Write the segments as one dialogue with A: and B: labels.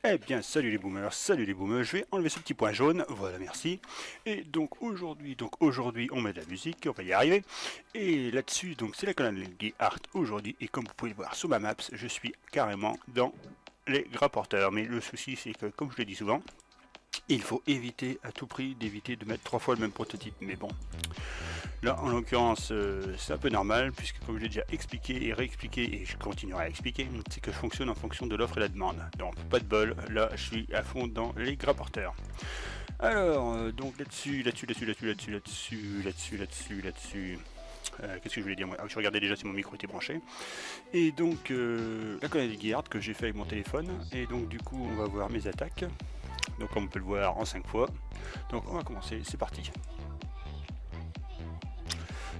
A: Eh bien, salut les boomers, je vais enlever ce petit point jaune, voilà, merci. Et donc aujourd'hui, on met de la musique, on va y arriver. Et là-dessus, donc c'est la colonne Guy Art aujourd'hui, et comme vous pouvez le voir sur ma map, je suis carrément dans les rapporteurs. Mais le souci, c'est que, comme je le dis souvent, il faut éviter à tout prix d'éviter de mettre 3 fois le même prototype. Mais bon, là, en l'occurrence, c'est un peu normal, puisque comme je l'ai déjà expliqué et réexpliqué, et je continuerai à expliquer, c'est que je fonctionne en fonction de l'offre et la demande. Donc, pas de bol, là, je suis à fond dans les rapporteurs. Alors, donc là-dessus, qu'est-ce que je voulais dire moi? Je regardais déjà si mon micro était branché. Et donc, la colonne de garde que j'ai fait avec mon téléphone. Et donc, du coup, on va voir mes attaques. Donc, comme on peut le voir en 5 fois. Donc, on va commencer, c'est parti.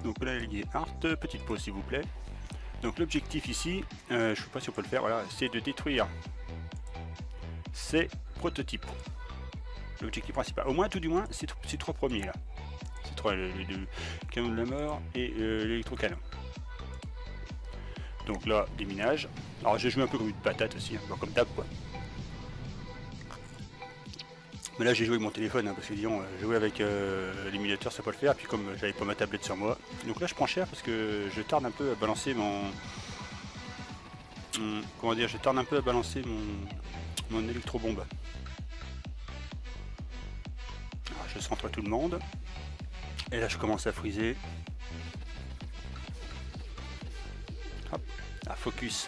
A: Donc là, il est art, petite pause s'il vous plaît. Donc l'objectif ici, je ne sais pas si on peut le faire, voilà, c'est de détruire ces prototypes. L'objectif principal, au moins tout du moins, ces 3 premiers là. Ces 3, le canon de la mort et l'électrocanon. Donc là, déminage. Alors j'ai joué un peu comme une patate aussi, hein, comme d'hab quoi. Mais là j'ai joué avec mon téléphone, hein, parce que disons, jouer avec l'émulateur ça peut le faire, puis comme j'avais pas ma tablette sur moi. Donc là je prends cher parce que je tarde un peu à balancer comment dire, je tarde un peu à balancer mon électrobombe. Alors, je centre tout le monde. Et là je commence à friser. Hop, à focus.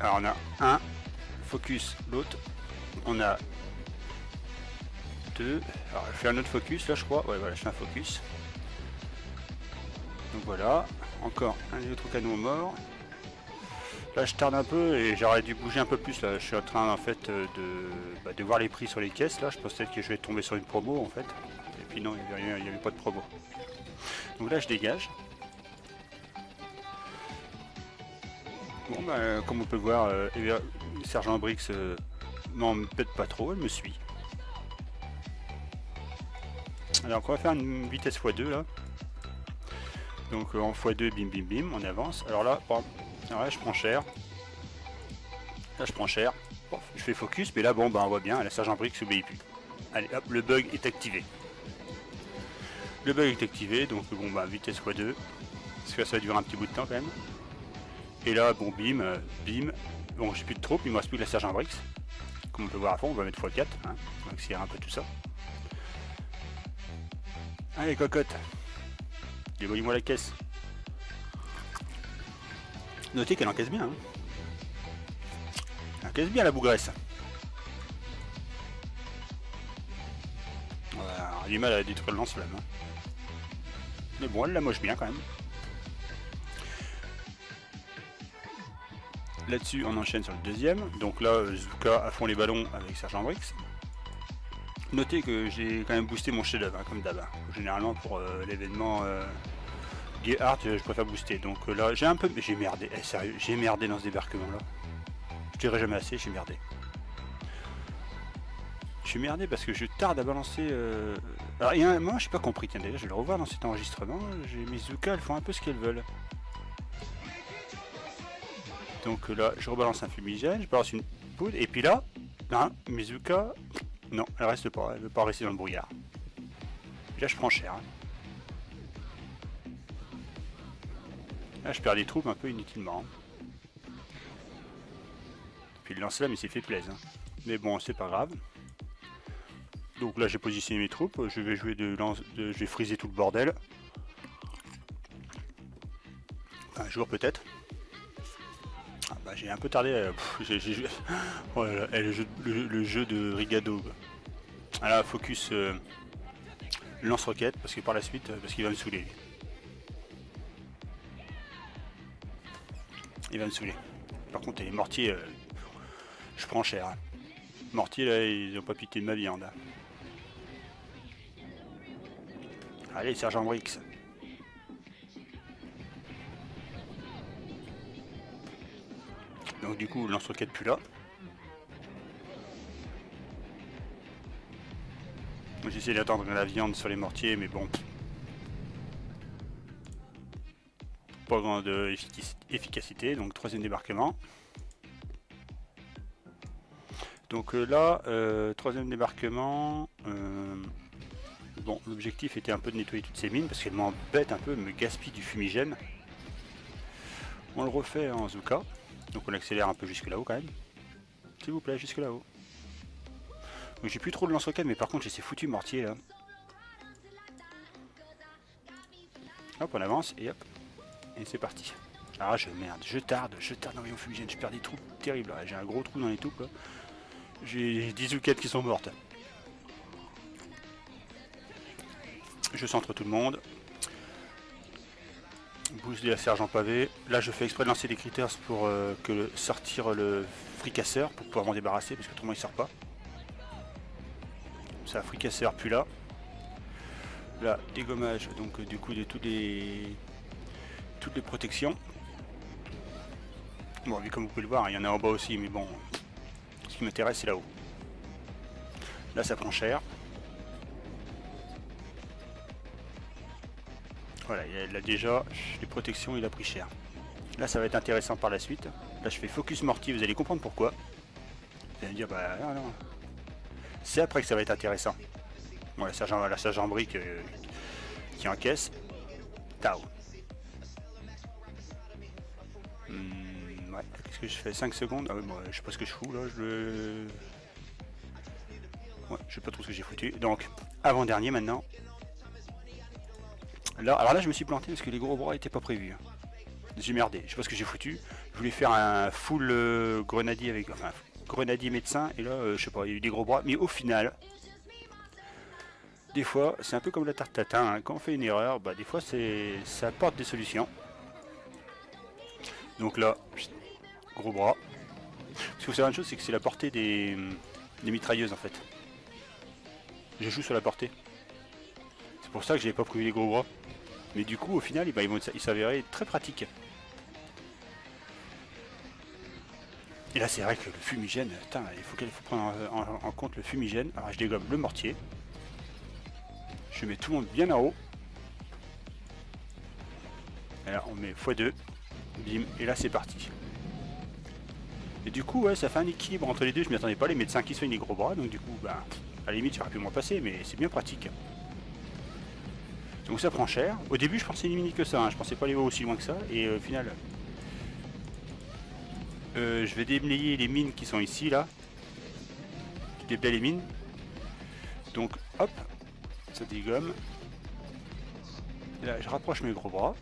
A: Alors on a un, focus l'autre. On a 2. Alors je fais un autre focus là je crois. Ouais voilà, je fais un focus. Donc voilà. Encore un électrocanon mort. Là je tarde un peu et j'aurais dû bouger un peu plus là. Je suis en train en fait de voir les prix sur les caisses là. Je pense peut-être que je vais tomber sur une promo en fait. Et puis non, il n'y avait pas de promo. Donc là je dégage. Bon bah comme on peut le voir, Sergent Brix m'embête pas trop, elle me suit. Alors on va faire une vitesse x2 là. Donc en x2 bim bim bim on avance. Alors là, bon, alors là je prends cher. Là je prends cher. Bon, je fais focus mais là bon bah on voit bien la Sergent Brix s'obéit plus. Allez hop, le bug est activé. Le bug est activé donc bon bah vitesse x2. Parce que ça va durer un petit bout de temps quand même. Et là bon bim, bim. Bon j'ai plus de troupes, il me reste plus que la Sergent Brix. Comme on peut voir à fond, on va mettre x4, hein, on va accélérer un peu tout ça. Allez cocotte, dévoyez-moi la caisse. Notez qu'elle encaisse bien. Hein. Elle encaisse bien la bougresse. Voilà, on a du mal à détruire le lance-flamme. Hein. Mais bon, elle la moche bien quand même. Là-dessus, on enchaîne sur le deuxième. Donc là, Zuka à fond les ballons avec Sergent Brix. Notez que j'ai quand même boosté mon chef-d'œuvre, hein, comme d'hab. Généralement, pour l'événement Gay Art, je préfère booster. Donc là, j'ai un peu. J'ai merdé. Sérieux, j'ai merdé dans ce débarquement-là. Je dirais jamais assez, j'ai merdé. Je suis merdé parce que je tarde à balancer. Alors, il y a un moment, je n'ai pas compris. Tiens, d'ailleurs, je vais le revoir dans cet enregistrement. Mes Zuka, elles font un peu ce qu'elles veulent. Donc là, je rebalance un fumigène, je balance une poudre, et puis là, hein, Mizuka, non, elle reste pas, elle veut pas rester dans le brouillard. Là, je prends cher. Hein. Là, je perds des troupes un peu inutilement. Puis le lance-flamme, il s'est fait plaisir. Hein. Mais bon, c'est pas grave. Donc là, j'ai positionné mes troupes, je vais jouer je vais friser tout le bordel. Un jour peut-être. Ah bah, j'ai un peu tardé, oh là là, le jeu de Rigado. Alors focus lance-roquette parce que par la suite, parce qu'il va me saouler. Il va me saouler. Par contre les mortiers, je prends cher. Hein. Mortiers là, ils ont pas pité de ma viande. Hein. Allez Sergent Brix. Donc du coup, lance-roquette plus là. J'essaie d'attendre la viande sur les mortiers, mais bon. Pas grande efficacité, donc troisième débarquement. Donc là, troisième débarquement. Bon, l'objectif était un peu de nettoyer toutes ces mines parce qu'elles m'embêtent un peu, me gaspillent du fumigène. On le refait en Zuka. Donc on accélère un peu jusque là-haut quand même. S'il vous plaît, jusque là-haut. Donc j'ai plus trop de lance-roquettes, mais par contre j'ai ces foutus mortiers là. Hop, on avance et hop. Et c'est parti. Ah, merde, je tarde dans les fumigènes, je perds des trous terribles. J'ai un gros trou dans les toupes là. J'ai 10 zoukettes qui sont mortes. Je centre tout le monde. Boost de la sergent pavé. Là je fais exprès de lancer des critters pour sortir le fricasseur pour pouvoir m'en débarrasser parce que autrement il sort pas. Ça, fricasseur puis là. Là, dégommage donc du coup de toutes les protections. Bon, mais comme vous pouvez le voir, il y en a en bas aussi, mais bon, ce qui m'intéresse c'est là-haut. Là ça prend cher. Voilà, là déjà, les protections, il a pris cher. Là, ça va être intéressant par la suite. Là, je fais focus mortier, vous allez comprendre pourquoi. Vous allez me dire, bah non, non. C'est après que ça va être intéressant. Bon, la sergent brique qui encaisse. Tao. Ouais, qu'est-ce que je fais? 5 secondes. Ah ouais, bon, je sais pas ce que je fous là. Ouais, je sais pas trop ce que j'ai foutu. Donc, avant-dernier maintenant. Là, alors là, je me suis planté parce que les gros bras étaient pas prévus. J'ai merdé, je sais pas ce que j'ai foutu. Je voulais faire un full grenadier avec. Enfin, grenadier médecin, et là, je sais pas, il y a eu des gros bras. Mais au final, des fois, c'est un peu comme la tarte tatin. Hein. Quand on fait une erreur, bah, des fois, ça apporte des solutions. Donc là, gros bras. Ce qu'il faut savoir une chose, c'est que c'est la portée des mitrailleuses en fait. Je joue sur la portée. C'est pour ça que j'avais pas prévu les gros bras. Mais du coup, au final, ils s'avéraient très pratiques. Et là, c'est vrai que le fumigène, putain, il faut prendre en compte le fumigène. Alors, je dégomme le mortier. Je mets tout le monde bien en haut. Et là, on met x2. Bim. Et là, c'est parti. Et du coup, ouais, ça fait un équilibre entre les deux. Je m'y attendais pas, les médecins qui soignent les gros bras. Donc, du coup, bah, à la limite, j'aurais pu m'en passer, mais c'est bien pratique. Donc, ça prend cher. Au début, je pensais éliminer que ça. Hein. Je pensais pas aller aussi loin que ça. Et au final. Je vais déblayer les mines qui sont ici, là. Je déblaye les mines. Donc, hop, ça dégomme. Et là, je rapproche mes gros bras.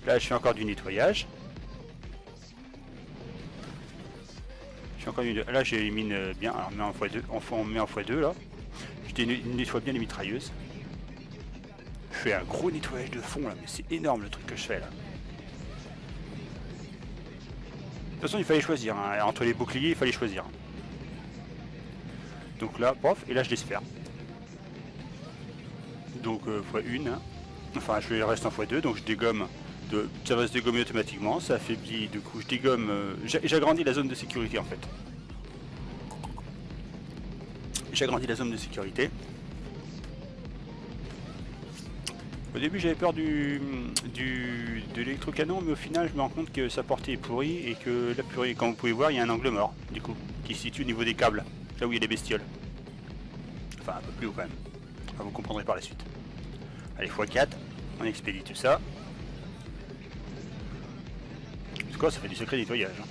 A: Là, je fais encore du nettoyage. Je fais encore du... Là, j'élimine bien. Alors, on met en x2. On met en x2, là. Je nettoie bien les mitrailleuses. Je fais un gros nettoyage de fond, là. Mais c'est énorme, le truc que je fais, là. De toute façon, il fallait choisir. Hein. Entre les boucliers, il fallait choisir. Donc là, pof, et là, je laisse faire. Donc, x1. Hein. Enfin, je reste en x2, donc je dégomme. Ça va se dégommer automatiquement, ça affaiblit, du coup, je dégomme. J'agrandis la zone de sécurité, en fait. J'agrandis la zone de sécurité. Au début, j'avais peur de l'électrocanon, mais au final, je me rends compte que sa portée est pourrie et que la purée, comme vous pouvez voir, il y a un angle mort, du coup, qui se situe au niveau des câbles, là où il y a les bestioles. Enfin, un peu plus haut quand même. Enfin, vous comprendrez par la suite. Allez, x4, on expédie tout ça. En tout cas, ça fait du secret nettoyage. Hein.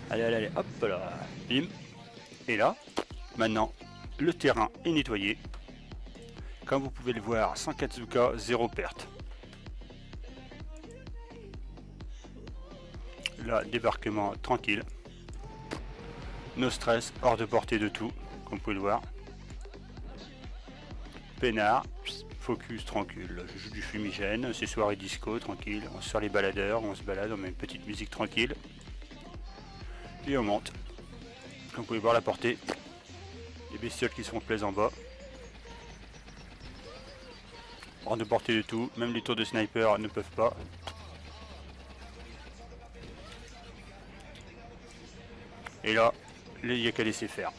A: Allez, allez, allez, hop là, bim. Et là, maintenant, le terrain est nettoyé. Comme vous pouvez le voir, sans Katsuka, zéro perte. Là, débarquement tranquille. No stress, hors de portée de tout, comme vous pouvez le voir. Peinard, focus tranquille. Je joue du fumigène, c'est soirée disco, tranquille. On sort les baladeurs, on se balade, on met une petite musique tranquille. Et on monte. Comme vous pouvez voir la portée. Les bestioles qui sont plaises en bas. Hors de portée de tout, même les tours de sniper ne peuvent pas. Et là, il n'y a qu'à laisser faire.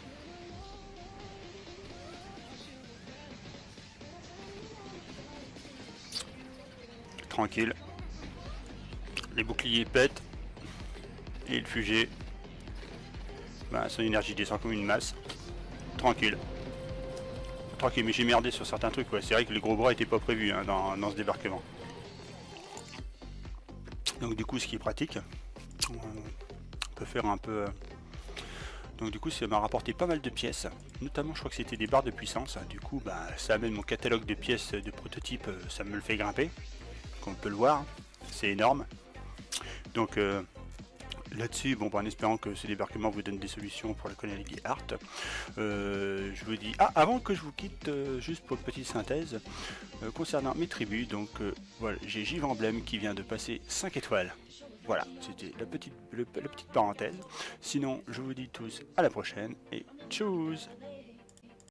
A: tranquille. Les boucliers pètent. Et le fugé, bah, son énergie descend comme une masse. Tranquille. Tranquille, mais j'ai merdé sur certains trucs, ouais. C'est vrai que les gros bras étaient pas prévus hein, dans ce débarquement. Donc du coup, ce qui est pratique, on peut faire un peu... Donc du coup, ça m'a rapporté pas mal de pièces. Notamment, je crois que c'était des barres de puissance. Du coup, bah, ça amène mon catalogue de pièces de prototypes, ça me le fait grimper. Comme on peut le voir, c'est énorme. Donc... là-dessus, bon, en espérant que ce débarquement vous donne des solutions pour la Conal League Art, je vous dis... Ah, avant que je vous quitte, juste pour une petite synthèse, concernant mes tribus, donc voilà, j'ai Giv Emblem qui vient de passer 5 étoiles. Voilà, c'était la petite parenthèse. Sinon, je vous dis tous à la prochaine et tchuss!